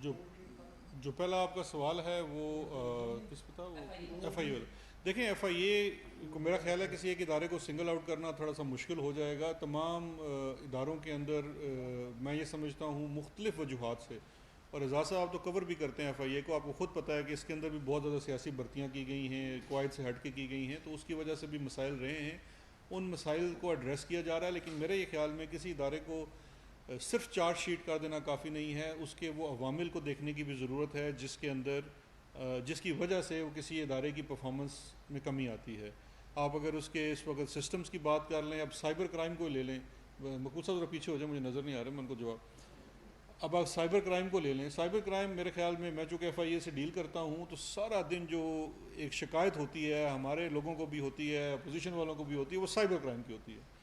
جو جو پہلا آپ کا سوال ہے وہ کس پہ تھا؟ وہ ایف آئی اے والا. دیکھیں ایف آئی اے کو میرا خیال ہے کسی ایک ادارے کو سنگل آؤٹ کرنا تھوڑا سا مشکل ہو جائے گا. تمام اداروں کے اندر میں یہ سمجھتا ہوں مختلف وجوہات سے، اور اعزاز صاحب تو کور بھی کرتے ہیں ایف آئی اے کو، آپ کو خود پتہ ہے کہ اس کے اندر بھی بہت زیادہ سیاسی بھرتیاں کی گئی ہیں، قواعد سے ہٹ کے کی گئی ہیں، تو اس کی وجہ سے بھی مسائل رہے ہیں. ان مسائل کو ایڈریس کیا جا رہا ہے، لیکن میرے یہ خیال میں کسی ادارے کو صرف چارج شیٹ کر دینا کافی نہیں ہے. اس کے وہ عوامل کو دیکھنے کی بھی ضرورت ہے جس کے اندر جس کی وجہ سے وہ کسی ادارے کی پرفارمنس میں کمی آتی ہے. آپ اگر اس کے اس وقت سسٹمز کی بات کر لیں، اب سائبر کرائم کو لے لیں، مقبول صاحب ذرا پیچھے ہو جائیں، مجھے نظر نہیں آ رہا میں ان کو جواب. اب آپ سائبر کرائم کو لے لیں، سائبر کرائم میرے خیال میں چونکہ ایف آئی اے سے ڈیل کرتا ہوں تو سارا دن جو ایک شکایت ہوتی ہے ہمارے لوگوں کو بھی ہوتی ہے، اپوزیشن والوں کو بھی ہوتی ہے، وہ سائبر کرائم کی ہوتی ہے.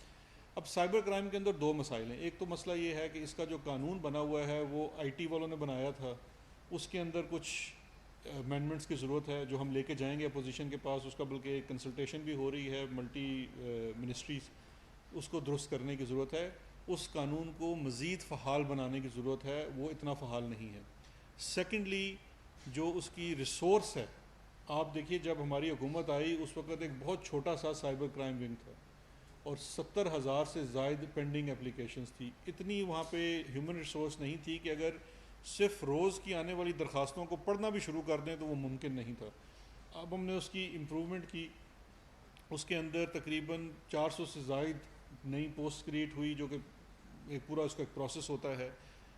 اب سائبر کرائم کے اندر دو مسائل ہیں. ایک تو مسئلہ یہ ہے کہ اس کا جو قانون بنا ہوا ہے وہ آئی ٹی والوں نے بنایا تھا، اس کے اندر کچھ امینڈمنٹس کی ضرورت ہے جو ہم لے کے جائیں گے اپوزیشن کے پاس. اس کا بلکہ ایک کنسلٹیشن بھی ہو رہی ہے ملٹی منسٹریز، اس کو درست کرنے کی ضرورت ہے. اس قانون کو مزید فعال بنانے کی ضرورت ہے، وہ اتنا فعال نہیں ہے. سیکنڈلی جو اس کی ریسورس ہے، آپ دیکھیے جب ہماری حکومت آئی اس وقت ایک بہت چھوٹا سا سائبر کرائم ونگ تھا اور 70,000 سے زائد پینڈنگ اپلیکیشنز تھی. اتنی وہاں پہ ہیومن ریسورس نہیں تھی کہ اگر صرف روز کی آنے والی درخواستوں کو پڑھنا بھی شروع کر دیں تو وہ ممکن نہیں تھا. اب ہم نے اس کی امپرومنٹ کی، اس کے اندر تقریباً 400 سے زائد نئی پوسٹ کریٹ ہوئی، جو کہ ایک پورا اس کا ایک پروسیس ہوتا ہے.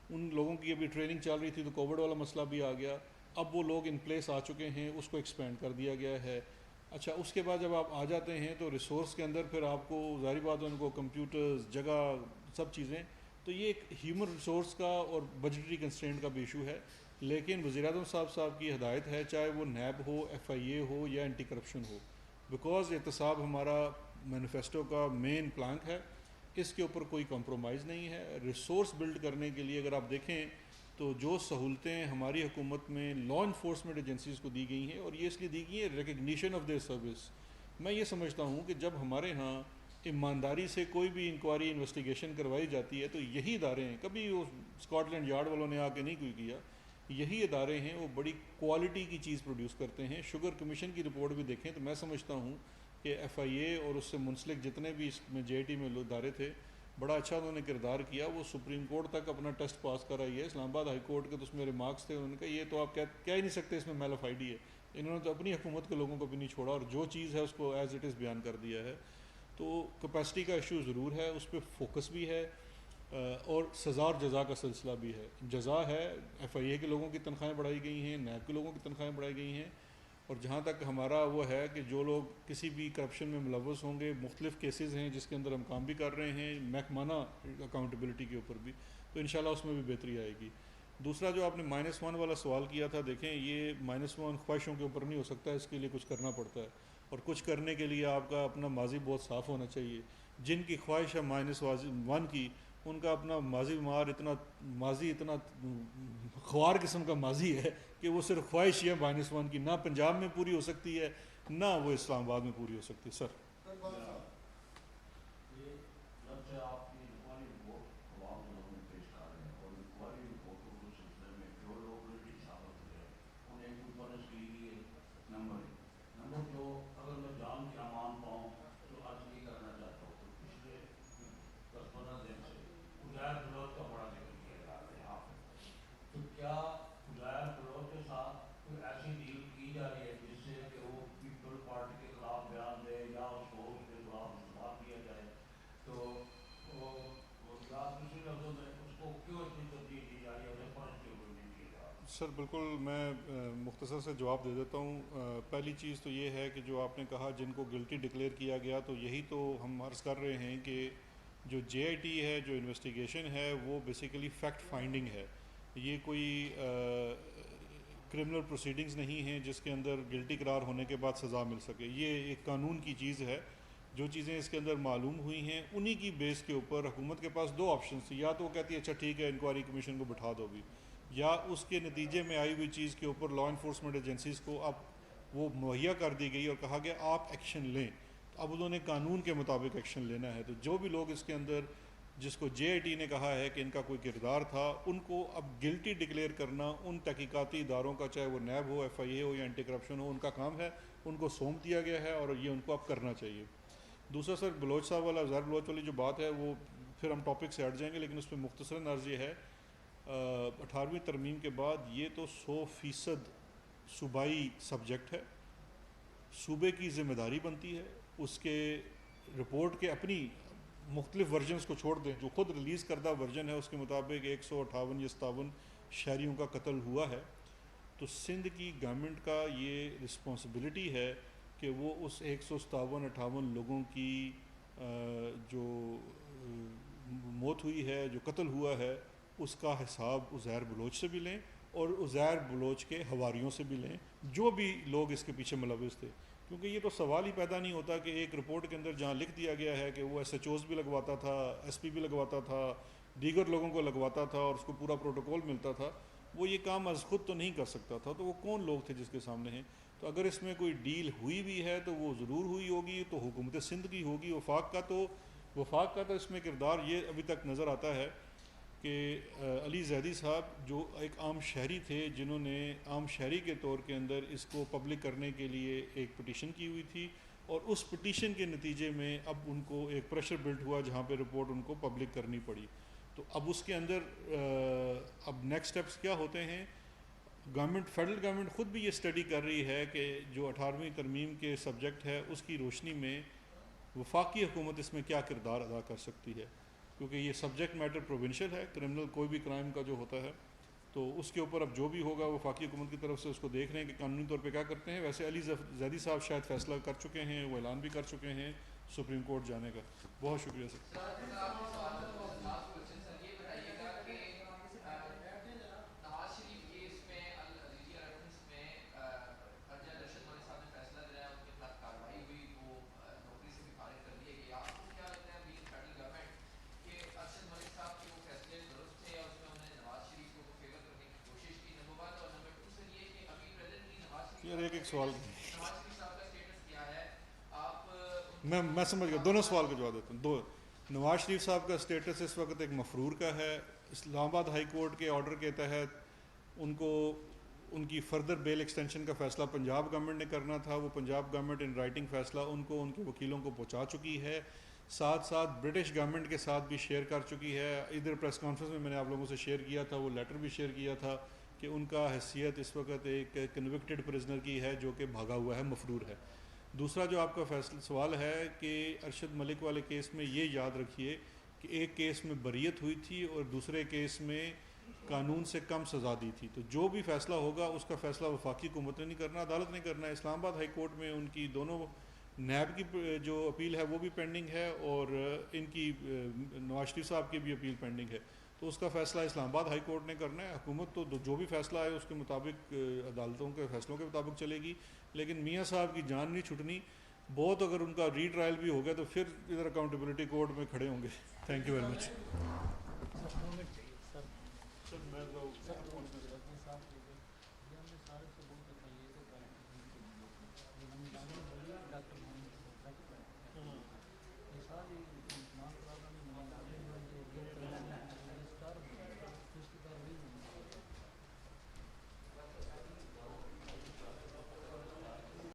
ان لوگوں کی ابھی ٹریننگ چل رہی تھی تو کووڈ والا مسئلہ بھی آ گیا. اب وہ لوگ ان پلیس آ چکے ہیں، اس کو ایکسپینڈ کر دیا گیا ہے. اچھا اس کے بعد جب آپ آ جاتے ہیں تو ریسورس کے اندر پھر آپ کو ظاہری بات ہے ان کو کمپیوٹرز، جگہ، سب چیزیں، تو یہ ایک ہیومن ریسورس کا اور بجٹری کنسٹرینٹ کا بھی ایشو ہے. لیکن وزیر اعظم صاحب کی ہدایت ہے، چاہے وہ نیب ہو، ایف آئی اے ہو یا اینٹی کرپشن ہو، بیکاز احتساب ہمارا مینیفیسٹو کا مین پلانک ہے، اس کے اوپر کوئی کمپرومائز نہیں ہے. ریسورس بلڈ کرنے کے لیے اگر آپ دیکھیں تو جو سہولتیں ہماری حکومت میں لا انفورسمنٹ ایجنسیز کو دی گئی ہیں، اور یہ اس لیے دی گئی ہیں ریکگنیشن آف دیئر سروس. میں یہ سمجھتا ہوں کہ جب ہمارے ہاں ایمانداری سے کوئی بھی انکوائری انویسٹیگیشن کروائی جاتی ہے تو یہی ادارے ہیں، کبھی وہ اسکاٹ لینڈ یارڈ والوں نے آ کے نہیں کوئی کیا، یہی ادارے ہیں وہ بڑی کوالٹی کی چیز پروڈیوس کرتے ہیں. شوگر کمیشن کی رپورٹ بھی دیکھیں تو میں سمجھتا ہوں کہ ایف آئی اے اور اس سے منسلک جتنے بھی اس میں جے آئی ٹی میں ادارے تھے، بڑا اچھا انہوں نے کردار کیا. وہ سپریم کورٹ تک اپنا ٹیسٹ پاس کر آئی ہے. اسلام آباد ہائی کورٹ کے تو اس میں ریمارکس تھے، انہوں نے کہا یہ تو آپ کہہ ہی نہیں سکتے اس میں میل آف آئی ڈی ہے. انہوں نے تو اپنی حکومت کے لوگوں کو بھی نہیں چھوڑا اور جو چیز ہے اس کو ایز اٹ از بیان کر دیا ہے. تو کیپیسٹی کا ایشو ضرور ہے، اس پہ فوکس بھی ہے، اور سزا اور جزا کا سلسلہ بھی ہے. جزا ہے، ایف آئی اے کے لوگوں کی تنخواہیں بڑھائی گئی ہیں، نیب کے لوگوں کی تنخواہیں بڑھائی گئی ہیں، اور جہاں تک ہمارا وہ ہے کہ جو لوگ کسی بھی کرپشن میں ملوث ہوں گے، مختلف کیسز ہیں جس کے اندر ہم کام بھی کر رہے ہیں محکمانہ اکاؤنٹیبلٹی کے اوپر بھی، تو انشاءاللہ اس میں بھی بہتری آئے گی. دوسرا جو آپ نے -1 والا سوال کیا تھا، دیکھیں یہ -1 خواہشوں کے اوپر نہیں ہو سکتا، اس کے لیے کچھ کرنا پڑتا ہے، اور کچھ کرنے کے لیے آپ کا اپنا ماضی بہت صاف ہونا چاہیے. جن کی خواہش ہے -1 کی، ان کا اپنا ماضی اتنا خوار قسم کا ماضی ہے کہ وہ صرف خواہش ہے -1 کی، نہ پنجاب میں پوری ہو سکتی ہے نہ وہ اسلام آباد میں پوری ہو سکتی ہے. سر جب سے آپ کی انکوائری رپورٹ عوام کے سامنے پیش کر رہے ہیں اور انکوائری رپورٹوں کے سلسلے میں جو لوگ غلطی ثابت ہوئے ہیں انہیں کوئی پنش کی گئی ہے. نمبر دو، اگر میں جان کے امان پاؤں تو آج یہ کرنا چاہتا ہوں کہ پچھلے 10-15 دن سے اجائر بلوچ کا بڑا ذکر کیا جا رہا ہے یہاں پہ، تو کیا اجائر بلوچ کے ساتھ کوئی ایسی ڈیل کی جا رہی ہے جس سے کہ وہ پیپل پارٹی کے خلاف بیان دے یا اس کو اس کے خلاف استعمال کیا جائے، تو یا دوسرے لفظوں میں اس کو کیوں اتنی ترجیح دی جا رہی ہے، انہیں پنش کیوں نہیں کیا جا رہا؟ سر بالکل میں مختصر سے جواب دے دیتا ہوں. پہلی چیز تو یہ ہے کہ جو آپ نے کہا جن کو گلٹی ڈکلیئر کیا گیا، تو یہی تو ہم عرض کر رہے ہیں کہ جو جے آئی ٹی ہے، جو انویسٹیگیشن ہے، وہ بیسیکلی فیکٹ فائنڈنگ ہے. یہ کوئی کرمنل پروسیڈنگز نہیں ہیں جس کے اندر گلٹی قرار ہونے کے بعد سزا مل سکے. یہ ایک قانون کی چیز ہے. جو چیزیں اس کے اندر معلوم ہوئی ہیں انہی کی بیس کے اوپر حکومت کے پاس دو آپشنز تھی، یا تو وہ کہتی ہے اچھا ٹھیک ہے انکوائری کمیشن کو بٹھا دو بھی، یا اس کے نتیجے میں آئی ہوئی چیز کے اوپر لا انفورسمنٹ ایجنسیز کو اب وہ مہیا کر دی گئی اور کہا گیا آپ ایکشن لیں. اب انہوں نے قانون کے مطابق ایکشن لینا ہے. تو جو بھی لوگ اس کے اندر جس کو جے آئی ٹی نے کہا ہے کہ ان کا کوئی کردار تھا، ان کو اب گلٹی ڈکلیئر کرنا ان تحقیقاتی اداروں کا، چاہے وہ نیب ہو، ایف آئی اے ہو یا اینٹی کرپشن ہو، ان کا کام ہے، ان کو سونپ دیا گیا ہے اور یہ ان کو اب کرنا چاہیے۔ دوسرا سر بلوچ صاحب والا، زہر بلوچ والی جو بات ہے وہ پھر ہم ٹاپک سے ہٹ جائیں گے، لیکن اس پہ مختصراً عرض یہ ہے 18ویں ترمیم کے بعد یہ تو 100% صوبائی سبجیکٹ ہے، صوبے کی ذمہ داری بنتی ہے، اس کے رپورٹ کے اپنی مختلف ورژنز کو چھوڑ دیں، جو خود ریلیز کردہ ورژن ہے اس کے مطابق 158 یا 57 شہریوں کا قتل ہوا ہے، تو سندھ کی گورنمنٹ کا یہ رسپانسبلٹی ہے کہ وہ اس 157-58 لوگوں کی جو موت ہوئی ہے، جو قتل ہوا ہے، اس کا حساب عزیر بلوچ سے بھی لیں اور عزیر بلوچ کے حواریوں سے بھی لیں، جو بھی لوگ اس کے پیچھے ملوث تھے، کیونکہ یہ تو سوال ہی پیدا نہیں ہوتا کہ ایک رپورٹ کے اندر جہاں لکھ دیا گیا ہے کہ وہ ایس ایچ اوز بھی لگواتا تھا، ایس پی بھی لگواتا تھا، دیگر لوگوں کو لگواتا تھا اور اس کو پورا پروٹوکول ملتا تھا، وہ یہ کام از خود تو نہیں کر سکتا تھا، تو وہ کون لوگ تھے جس کے سامنے ہیں؟ تو اگر اس میں کوئی ڈیل ہوئی بھی ہے تو وہ ضرور ہوئی ہوگی تو حکومت سندھ کی ہوگی، وفاق کا تو اس میں کردار یہ ابھی تک نظر آتا ہے کہ علی زیدی صاحب جو ایک عام شہری تھے، جنہوں نے عام شہری کے طور کے اندر اس کو پبلک کرنے کے لیے ایک پٹیشن کی ہوئی تھی، اور اس پٹیشن کے نتیجے میں اب ان کو ایک پریشر بلڈ ہوا جہاں پہ رپورٹ ان کو پبلک کرنی پڑی، تو اب اس کے اندر اب نیکسٹ سٹیپس کیا ہوتے ہیں؟ گورنمنٹ، فیڈرل گورنمنٹ خود بھی یہ اسٹڈی کر رہی ہے کہ جو 18ویں ترمیم کے سبجیکٹ ہے اس کی روشنی میں وفاقی حکومت اس میں کیا کردار ادا کر سکتی ہے، کیونکہ یہ سبجیکٹ میٹر پروونشل ہے، کرمنل کوئی بھی کرائم کا جو ہوتا ہے، تو اس کے اوپر اب جو بھی ہوگا وفاقی حکومت کی طرف سے اس کو دیکھ رہے ہیں کہ قانونی طور پہ کیا کرتے ہیں۔ ویسے علی زیدی صاحب شاید فیصلہ کر چکے ہیں، وہ اعلان بھی کر چکے ہیں سپریم کورٹ جانے کا۔ بہت شکریہ سر۔ یار ایک سوال میں سمجھ گیا، دونوں سوال کا جواب دیتا ہوں۔ نواز شریف صاحب کا اسٹیٹس اس وقت ایک مفرور کا ہے، اسلام آباد ہائی کورٹ کے آرڈر کے تحت ان کی فردر بیل ایکسٹینشن کا فیصلہ پنجاب گورنمنٹ نے کرنا تھا، وہ پنجاب گورنمنٹ ان رائٹنگ فیصلہ ان کے وکیلوں کو پہنچا چکی ہے، ساتھ ساتھ برٹش گورنمنٹ کے ساتھ بھی شیئر کر چکی ہے۔ ادھر پریس کانفرنس میں نے آپ لوگوں سے شیئر کیا تھا، وہ لیٹر بھی شیئر کیا تھا کہ ان کا حیثیت اس وقت ایک کنوکٹڈ پرزنر کی ہے جو کہ بھاگا ہوا ہے، مفرور ہے۔ دوسرا جو آپ کا سوال ہے کہ ارشد ملک والے کیس میں، یہ یاد رکھیے کہ ایک کیس میں بریت ہوئی تھی اور دوسرے کیس میں قانون سے کم سزا دی تھی، تو جو بھی فیصلہ ہوگا اس کا فیصلہ وفاقی حکومت نے نہیں کرنا، عدالت نے کرنا ہے۔ اسلام آباد ہائی کورٹ میں ان کی دونوں نیب کی جو اپیل ہے وہ بھی پینڈنگ ہے، اور ان کی نواز شریف صاحب کی بھی اپیل پینڈنگ ہے، تو اس کا فیصلہ اسلام آباد ہائی کورٹ نے کرنا ہے۔ حکومت تو جو بھی فیصلہ ہے اس کے مطابق عدالتوں کے فیصلوں کے مطابق چلے گی، لیکن میاں صاحب کی جان نہیں چھٹنی، بہت اگر ان کا ری ٹرائل بھی ہو گیا تو پھر ادھر اکاؤنٹیبلٹی کورٹ میں کھڑے ہوں گے۔ Thank you very much.